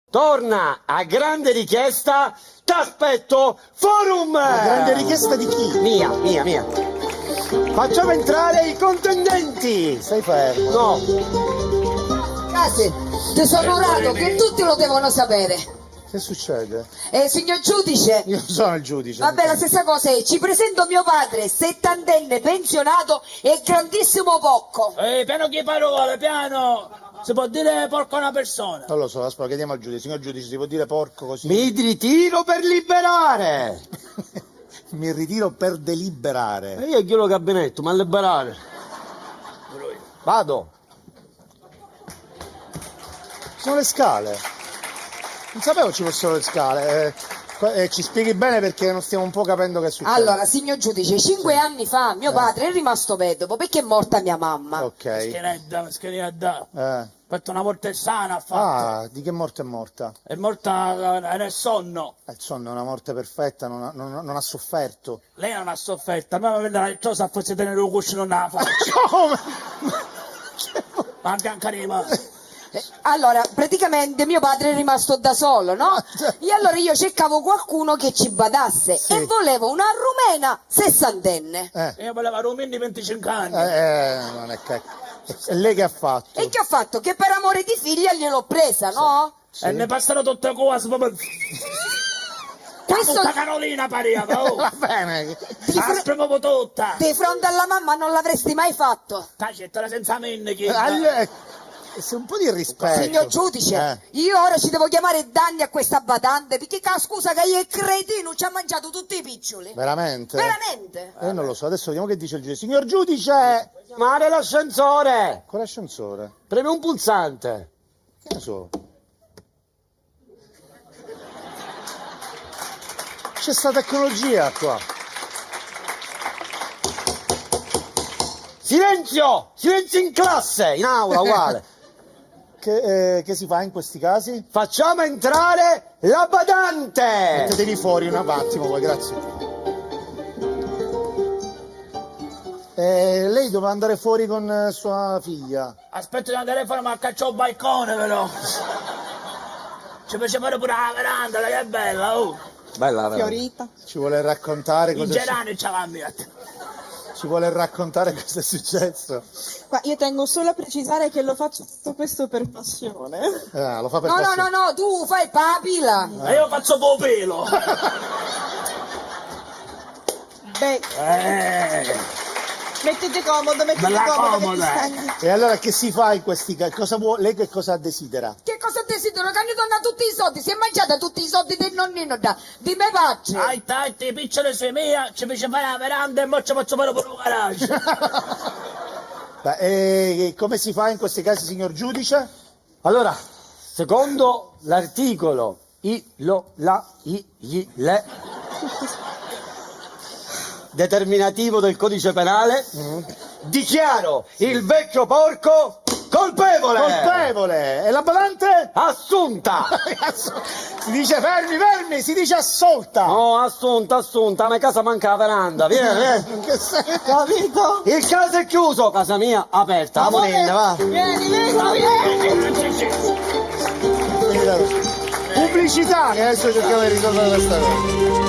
Torna a grande richiesta, t'aspetto forum! A grande richiesta di chi? Mia. Facciamo entrare i contendenti! Stai fermo. No, Casi, disonorato, che tutti lo devono sapere. Che succede? Signor giudice, Io non sono il giudice. vabbè, la stessa cosa è, ci presento mio padre, 70enne, pensionato e grandissimo Pocco. Piano che parole, piano! Si può dire porco a una persona? Non lo so, aspetta, chiediamo al giudice. Signor giudice, si può dire porco così? mi ritiro per liberare! Mi ritiro per deliberare. E io chiudo il gabinetto, ma liberare. Vado. Ci sono le scale. Non sapevo ci fossero le scale. Ci spieghi bene perché non stiamo un po' capendo che succede. Allora, signor giudice, 5 anni fa mio padre è rimasto vedovo perché è morta mia mamma. Ok. Scherinedda. Eh. Fatto una morte sana, ha fatto. Ah, di che morte è morta? È morta nel sonno. Il sonno è una morte perfetta, non ha sofferto. Lei non ha sofferto, ma la cosa fosse tenere un cuscino nella faccia. Come? Ma anche a rima. Allora, praticamente mio padre è rimasto da solo, no? E allora io cercavo qualcuno che ci badasse Sì. e volevo una rumena 60enne. Io volevo Romini 25 anni. Non è che... E lei che ha fatto? E che ho fatto? Che per amore di figlia gliel'ho presa, no? Sì. E ne passano tutte cose proprio. Questo Tutta Carolina pariva, oh! Va bene. La proprio tutta! di fronte alla mamma non l'avresti mai fatto. Tacettela senza menne che... Se un po' di rispetto. Signor giudice, io ora ci devo chiamare danni a questa badante perché scusa che io è cretino ci ha mangiato tutti i piccioli. Veramente? Veramente? Non lo so, adesso vediamo che dice il giudice. Signor giudice! Chiamare l'ascensore! Con l'ascensore? Premi un pulsante. Che ne so? C'è sta tecnologia qua. Silenzio! Silenzio in classe! In aula, uguale. Che si fa in questi casi? Facciamo entrare la badante! Mettetevi fuori un attimo, poi, grazie. Lei doveva andare fuori con sua figlia. Aspetta di andare fuori, ma caccio il balcone, però! Ci faceva pure la veranda, che è bella, oh! Bella, Fiorita. Ci vuole raccontare I cosa gerani ce l'hanno. ci vuole raccontare cosa è successo. Ma io tengo solo a precisare che lo faccio tutto questo per passione. Lo fa per No, passione. tu fai papila. E io faccio popelo! Beh, mettete comodo, Bella che comoda. ti stanchi. E allora che si fa in questi casi? Cosa vuole? Lei che cosa desidera? Che cosa desidero? Che gli donna tutti i soldi, si è mangiata tutti i soldi del nonnino di me faccio. Ai tanti piccole sue mie, ci fece fare la veranda e mo ci faccio fare pure un garage! Beh, come si fa in questi casi, signor giudice? Allora, secondo l'articolo le determinativo del codice penale, dichiaro il vecchio porco colpevole! Colpevole! E la badante? Assunta! Si dice fermi, si dice assolta! No, assunta, a me casa manca la veranda, vieni. Capito? Il caso è chiuso, casa mia aperta. Amore, Amore, va. vieni! Pubblicità, che adesso cerchiamo di risolvere questa cosa.